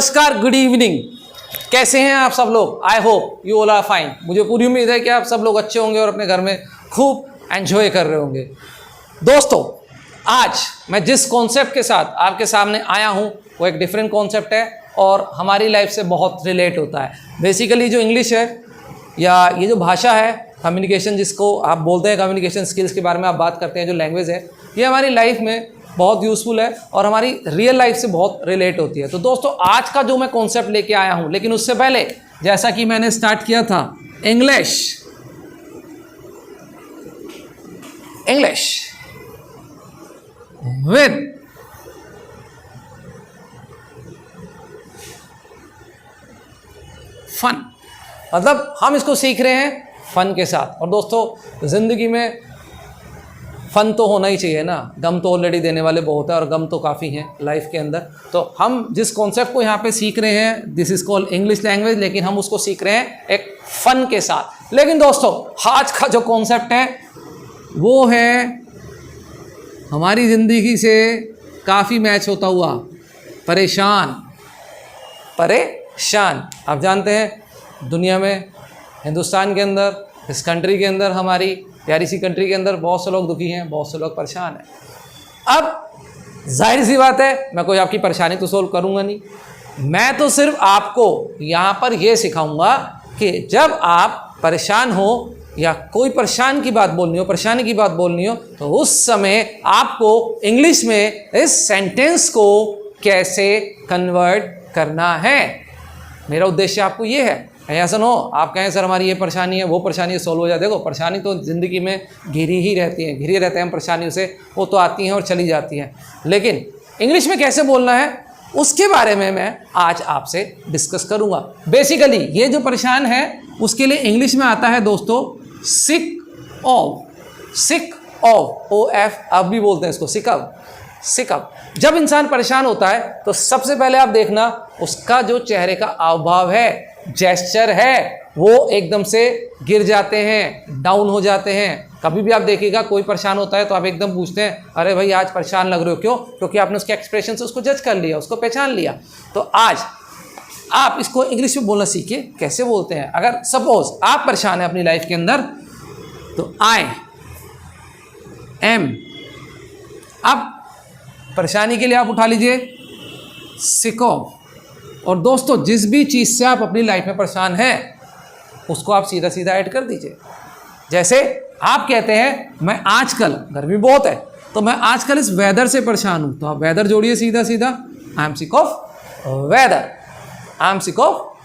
नमस्कार, good evening. कैसे हैं आप सब लोग? I hope you all are fine. मुझे पूरी उम्मीद है कि आप सब लोग अच्छे होंगे और अपने घर में खूब एंजॉय कर रहे होंगे। दोस्तों, आज मैं जिस कॉन्सेप्ट के साथ आपके सामने आया हूं वो एक डिफरेंट कॉन्सेप्ट है और हमारी लाइफ से बहुत रिलेट होता है। बेसिकली जो इंग्लिश है या ये जो भाषा है, कम्युनिकेशन जिसको आप बोलते हैं, कम्युनिकेशन स्किल्स के बारे में आप बात करते हैं, जो लैंग्वेज है, ये हमारी लाइफ में बहुत यूज़फुल है और हमारी रियल लाइफ से बहुत रिलेट होती है। तो दोस्तों, आज का जो मैं कॉन्सेप्ट लेके आया हूँ, लेकिन उससे पहले जैसा कि मैंने स्टार्ट किया था, इंग्लिश विद फन, मतलब हम इसको सीख रहे हैं फन के साथ। और दोस्तों, ज़िंदगी में फ़न तो होना ही चाहिए ना। गम तो ऑलरेडी देने वाले बहुत है और गम तो काफ़ी हैं लाइफ के अंदर। तो हम जिस कॉन्सेप्ट को यहाँ पे सीख रहे हैं, this is called English language, लेकिन हम उसको सीख रहे हैं एक फ़न के साथ। लेकिन दोस्तों, आज का जो कॉन्सेप्ट है वो है हमारी ज़िंदगी से काफ़ी मैच होता हुआ परेशान। आप जानते हैं, दुनिया में, हिंदुस्तान के अंदर, इस कंट्री के अंदर, हमारी प्यारी सी कंट्री के अंदर बहुत से लोग दुखी हैं, बहुत से लोग परेशान हैं। अब जाहिर सी बात है, मैं कोई आपकी परेशानी तो सोल्व करूंगा नहीं। मैं तो सिर्फ आपको यहाँ पर यह सिखाऊंगा कि जब आप परेशान हो या कोई परेशानी की बात बोलनी हो तो उस समय आपको इंग्लिश में इस सेंटेंस को कैसे कन्वर्ट करना है। मेरा उद्देश्य आपको ये है। ऐसा न हो आप कहें सर हमारी ये परेशानी है, वो परेशानी सॉल्व हो जाए। देखो, परेशानी तो ज़िंदगी में घिरी रहते हैं हम परेशानियों से, वो तो आती हैं और चली जाती हैं। लेकिन इंग्लिश में कैसे बोलना है उसके बारे में मैं आज आपसे डिस्कस करूंगा। बेसिकली ये जो परेशान है उसके लिए इंग्लिश में आता है दोस्तों सिक ऑफ, OF, अब भी बोलते हैं इसको सिक अप। जब इंसान परेशान होता है तो सबसे पहले आप देखना उसका जो चेहरे का हाव-भाव है, जेस्चर है, वो एकदम से गिर जाते हैं, डाउन हो जाते हैं। कभी भी आप देखिएगा कोई परेशान होता है तो आप एकदम पूछते हैं, अरे भाई आज परेशान लग रहे हो, क्यों? क्योंकि आपने उसके एक्सप्रेशन से उसको जज कर लिया, उसको पहचान लिया। तो आज आप इसको इंग्लिश में बोलना सीखिए, कैसे बोलते हैं। अगर सपोज आप परेशान हैं अपनी लाइफ के अंदर तो आई एम, अब परेशानी के लिए आप उठा लीजिए सिक ऑफ। और दोस्तों, जिस भी चीज़ से आप अपनी लाइफ में परेशान हैं उसको आप सीधा सीधा ऐड कर दीजिए। जैसे आप कहते हैं मैं आजकल, गर्मी बहुत है तो मैं आजकल इस वेदर से परेशान हूँ, तो आप वेदर जोड़िए सीधा सीधा, I am sick of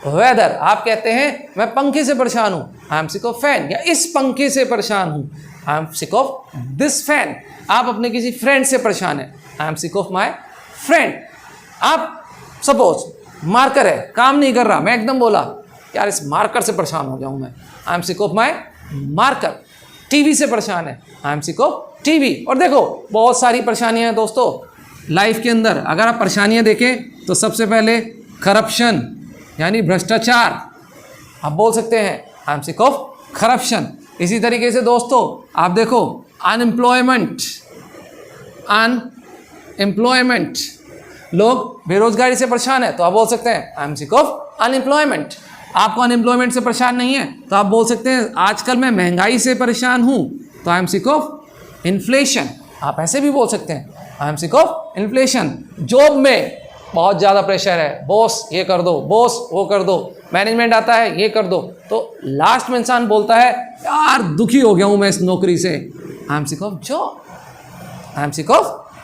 weather. आप कहते हैं मैं पंखे से परेशान हूँ, I am sick of fan, या इस पंखे से परेशान हूँ, I am sick of this fan. आप अपने किसी फ्रेंड से परेशान हैं, I am sick of my friend. आप सपोज मार्कर है, काम नहीं कर रहा, मैं एकदम बोला यार इस मार्कर से परेशान हो जाऊँ मैं, आई am sick of my marker. TV से परेशान है, आई एम सिक ऑफ टीवी। और देखो, बहुत सारी परेशानियां हैं दोस्तों लाइफ के अंदर। अगर आप परेशानियां देखें तो सबसे पहले करप्शन यानी भ्रष्टाचार, आप बोल सकते हैं I am sick of corruption. इसी तरीके से दोस्तों आप देखो अनएम्प्लॉयमेंट, लोग बेरोजगारी से परेशान है तो आप बोल सकते हैं I am sick of unemployment. आपको अनएम्प्लॉयमेंट से परेशान नहीं है तो आप बोल सकते हैं आजकल मैं महंगाई से परेशान हूँ, तो I am sick of inflation. आप ऐसे भी बोल सकते हैं I am sick of inflation. Job में बहुत ज़्यादा प्रेशर है, बॉस ये कर दो, बॉस वो कर दो, मैनेजमेंट आता है ये कर दो, तो लास्ट में इंसान बोलता है यार दुखी हो गया हूँ मैं इस नौकरी से, आई एम सिक ऑफ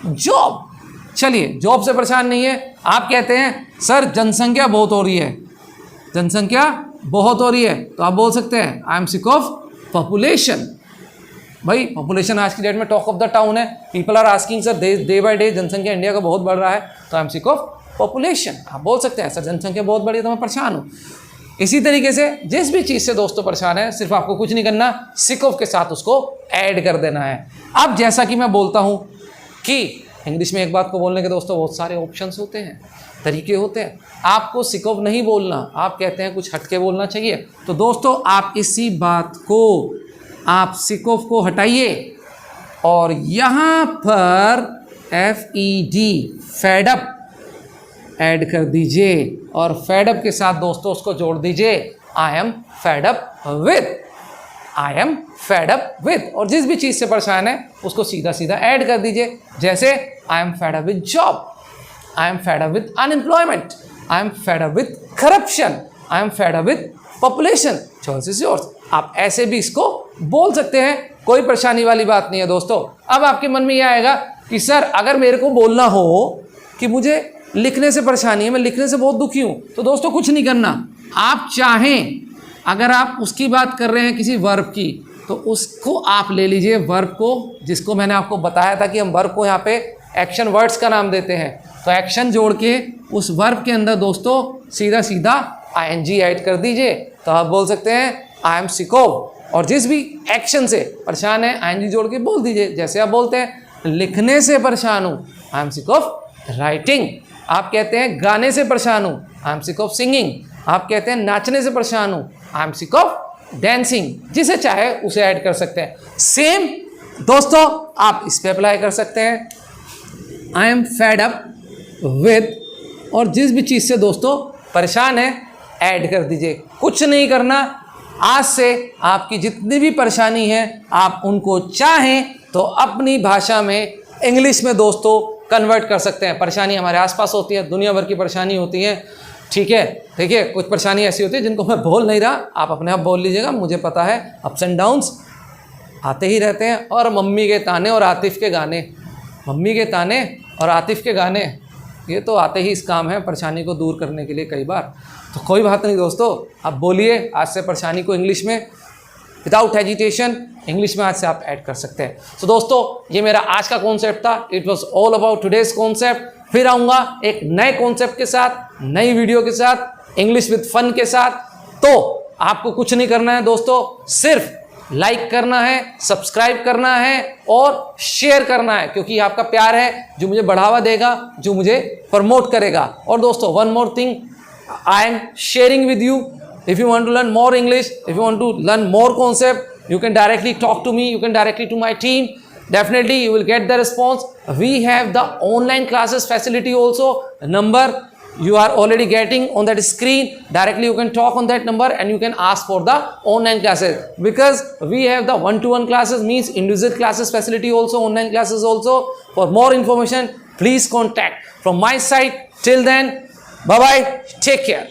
जॉब। चलिए, जॉब से परेशान नहीं है, आप कहते हैं सर जनसंख्या बहुत हो रही है, तो आप बोल सकते हैं I am sick of population. भाई पॉपुलेशन आज की डेट में टॉक ऑफ द टाउन है, people are asking sir day by day जनसंख्या इंडिया का बहुत बढ़ रहा है, तो I am sick of population. आप बोल सकते हैं सर जनसंख्या बहुत बढ़ी है तो मैं परेशान हूँ। इसी तरीके से जिस भी चीज़ से दोस्तों परेशान है, सिर्फ आपको कुछ नहीं करना, सिक ऑफ के साथ उसको ऐड कर देना है। अब जैसा कि मैं बोलता हूँ कि इंग्लिश में एक बात को बोलने के दोस्तों बहुत सारे ऑप्शंस होते हैं, तरीके होते हैं। आपको सिक ऑफ नहीं बोलना, आप कहते हैं कुछ हटके बोलना चाहिए, तो दोस्तों आप इसी बात को, आप सिक ऑफ को हटाइए और यहाँ पर FED फेड अप ऐड कर दीजिए और फेड अप के साथ दोस्तों उसको जोड़ दीजिए I am fed up with, I am fed up with, और जिस भी चीज़ से परेशान है उसको सीधा सीधा ऐड कर दीजिए। जैसे I am fed up with job, I am fed up with unemployment, I am fed up with corruption, I am fed up with population, choice is yours. आप ऐसे भी इसको बोल सकते हैं, कोई परेशानी वाली बात नहीं है दोस्तों। अब आपके मन में यह आएगा कि सर अगर मेरे को बोलना हो कि मुझे लिखने से परेशानी है, मैं लिखने से बहुत दुखी हूँ, तो दोस्तों कुछ नहीं करना। आप चाहें, अगर आप उसकी बात कर रहे हैं किसी वर्ब की, तो उसको आप ले लीजिए वर्ब को, जिसको मैंने आपको बताया था कि हम वर्ब को यहाँ पे एक्शन वर्ड्स का नाम देते हैं। तो एक्शन जोड़ के उस वर्ब के अंदर दोस्तों सीधा सीधा आईएनजी ऐड कर दीजिए। तो आप बोल सकते हैं आई एम सिक ऑफ, और जिस भी एक्शन से परेशान है आईएनजी जोड़ के बोल दीजिए। जैसे आप बोलते हैं लिखने से परेशान हूँ, I am sick of writing. आप कहते हैं गाने से परेशान हूँ, I am sick of singing. आप कहते हैं नाचने से परेशान हूँ, I am sick of dancing. जिसे चाहे उसे ऐड कर सकते हैं। सेम दोस्तों आप इस पे अप्लाई कर सकते हैं, I am fed up with, और जिस भी चीज़ से दोस्तों परेशान है ऐड कर दीजिए। कुछ नहीं करना, आज से आपकी जितनी भी परेशानी है आप उनको चाहें तो अपनी भाषा में इंग्लिश में दोस्तों कन्वर्ट कर सकते हैं। परेशानी हमारे आसपास होती है, दुनिया भर की परेशानी होती है, ठीक है। देखिए कुछ परेशानी ऐसी होती है जिनको मैं बोल नहीं रहा, आप अपने आप बोल लीजिएगा, मुझे पता है अप्स एंड डाउन्स आते ही रहते हैं। और मम्मी के ताने और आतिफ के गाने, मम्मी के ताने और आतिफ के गाने, ये तो आते ही इस काम है परेशानी को दूर करने के लिए कई बार। तो कोई बात नहीं दोस्तों, आप बोलिए आज से परेशानी को इंग्लिश में विदाउट हेजिटेशन, इंग्लिश में आज से आप ऐड कर सकते हैं। तो दोस्तों ये मेरा आज का कॉन्सेप्ट था, it was all about today's concept. फिर आऊँगा एक नए कॉन्सेप्ट के साथ, नई वीडियो के साथ, इंग्लिश विद फन के साथ। तो आपको कुछ नहीं करना है दोस्तों, सिर्फ लाइक करना है, सब्सक्राइब करना है और शेयर करना है, क्योंकि आपका प्यार है जो मुझे बढ़ावा देगा, जो मुझे प्रमोट करेगा। और दोस्तों one more thing I am sharing with you, if you want to learn more English, if you want to learn more concept, you can directly talk to me, you can directly to my team. Definitely you will get the response. We have the online classes facility also. Number you are already getting on that screen. Directly you can talk on that number and you can ask for the online classes, because we have the one-to-one classes, means individual classes facility also, online classes also. For more information please contact from my side. Till then, bye bye, take care.